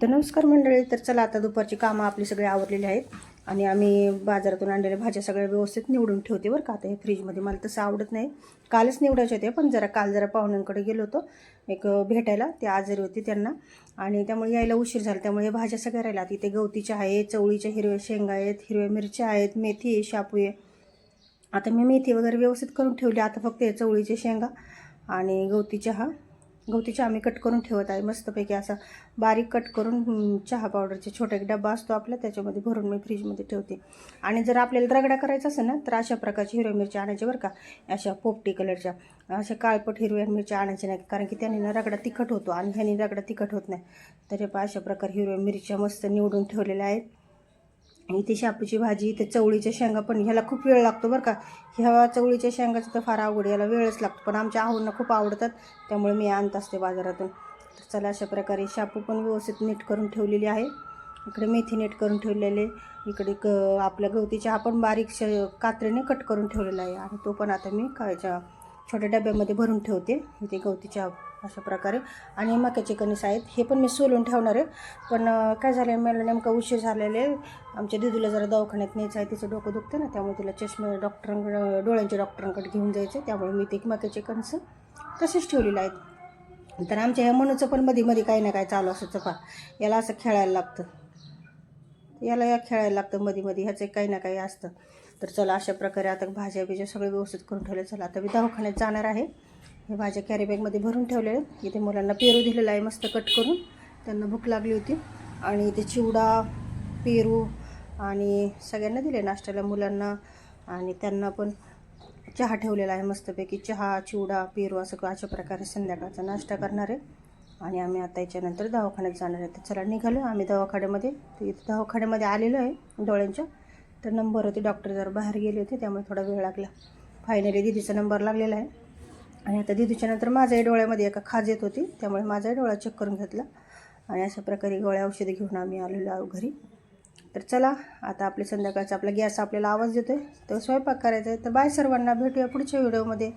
तर नमस्कार मंडळी. तर चला, आता दुपारची कामं आपली सगळे आवरलेली आहेत आणि आम्ही बाजारातून आणलेल्या भाज्या सगळ्या व्यवस्थित निवडून ठेवते बरं का. आता हे फ्रीजमध्ये मला तसं आवडत नाही, कालच निवडायचे होते, पण काल जरा पाहुण्यांकडे गेलो होतो एक भेटायला. ते आजारी होती त्यांना आणि त्यामुळे यायला उशीर झाला, त्यामुळे हे भाज्या सगळ्या राहिल्या. इथे गवतीच्या आहेत, चवळीच्या हिरव्या शेंगा आहेत, हिरव्या मिरच्या आहेत, मेथी आहे, शापू आहे. आता मी मेथी वगैरे व्यवस्थित करून ठेवली. आता फक्त हे चवळीचे शेंगा आणि गवती चहा मी कट करून ठेवत आहे मस्तपैकी, असा बारीक कट करून. चहा पावडरचे छोटा एक डबा असतो आपला, त्याच्यामध्ये भरून मी फ्रीजमध्ये ठेवते. आणि जर आपल्याला रगडा करायचा असेल ना, तर अशा प्रकारची हिरव्या मिरच्या आणायच्या बरं का. अशा पोपटी कलरच्या, अशा काळपट हिरव्या मिरच्या आणायच्या नाही, कारण की त्याने ना रगडा तिखट होतो आणि ह्याने रगडा तिखट होत नाही. तर हे अशा प्रकारे हिरव्या मिरच्या मस्त निवडून ठेवलेल्या आहेत. इथे शापूची भाजी, इथे चवळीच्या शेंगा, पण ह्याला खूप वेळ लागतो बरं का. ह्या चवळीच्या शेंगाचं तर फार आवड, याला वेळच लागतो, पण आमच्या आहूंना खूप आवडतात, त्यामुळे मी आणत असते बाजारातून. तर चला, अशा प्रकारे शापू पण व्यवस्थित नीट करून ठेवलेली आहे. इकडे मेथी नीट करून ठेवलेले, इकडे आपल्या गवतीच्या आपण बारीक कात्रीने कट करून ठेवलेला आहे आणि तो पण आता मी कायच्या छोट्या डब्यामध्ये भरून ठेवते. इथे गवतीच्या अशा प्रकारे. आणि मक्याचे कणीस आहेत, हे पण मी सोलून ठेवणार आहे. पण काय झालं आहे, मला नेमका उशीर झालेले. आमच्या दिदूला जरा दवाखान्यात न्यायचं आहे, तिचं डोकं दुखतं ना, त्यामुळे तिला चष्मा डोळ्यांच्या डॉक्टरांकडे घेऊन जायचं, त्यामुळे मी ते मक्याचे कणीस तसेच ठेवलेले आहेत. तर आमच्या ह्या मनूचं पण मध्ये काही ना काय चालू असं चपा, याला असं खेळायला लागतं, खेळायला लागतं मध्ये ह्याचं काही ना काही असतं. तर चला, अशा प्रकारे आता भाज्या बिज्या सगळे व्यवस्थित करून ठेवले. चला, आता मी दवाखान्यात जाणार आहे. हे भाज्या कॅरीबॅगमध्ये भरून ठेवले आहेत. इथे मुलांना पेरू दिलेला आहे मस्त कट करून, त्यांना भूक लागली होती. आणि इथे चिवडा, पेरू आणि सगळ्यांना दिले नाश्त्याला मुलांना, आणि त्यांना पण चहा ठेवलेला आहे मस्तपैकी. चहा, चिवडा, पेरू असं अशा प्रकारे संध्याकाळचा नाश्ता करणार आहे. आणि आम्ही आता याच्यानंतर दवाखान्यात जाणार आहे. तर चला, निघालो आम्ही दवाखान्यामध्ये. तर इथे दवाखान्यामध्ये आलेलो आहे डोळ्यांच्या. तर नंबर होते, डॉक्टर जरा बाहेर गेले होते, त्यामुळे थोडा वेळ लागला. फायनली दिदीचा नंबर लागलेला आहे. आणि आता दिदीच्या नंतर माझ्याही डोळ्यामध्ये एका खाज येत होती, त्यामुळे माझाही डोळा चेक करून घेतला. आणि अशा प्रकारे गोळ्या औषधे घेऊन आम्ही आलेलो आहोत घरी. तर चला, आता आपले संध्याकाळचा आपला गॅस आपल्याला आवाज देतो आहे, तर स्वयंपाक करायचा आहे. तर बाय सर्वांना, भेटूया पुढच्या व्हिडिओमध्ये.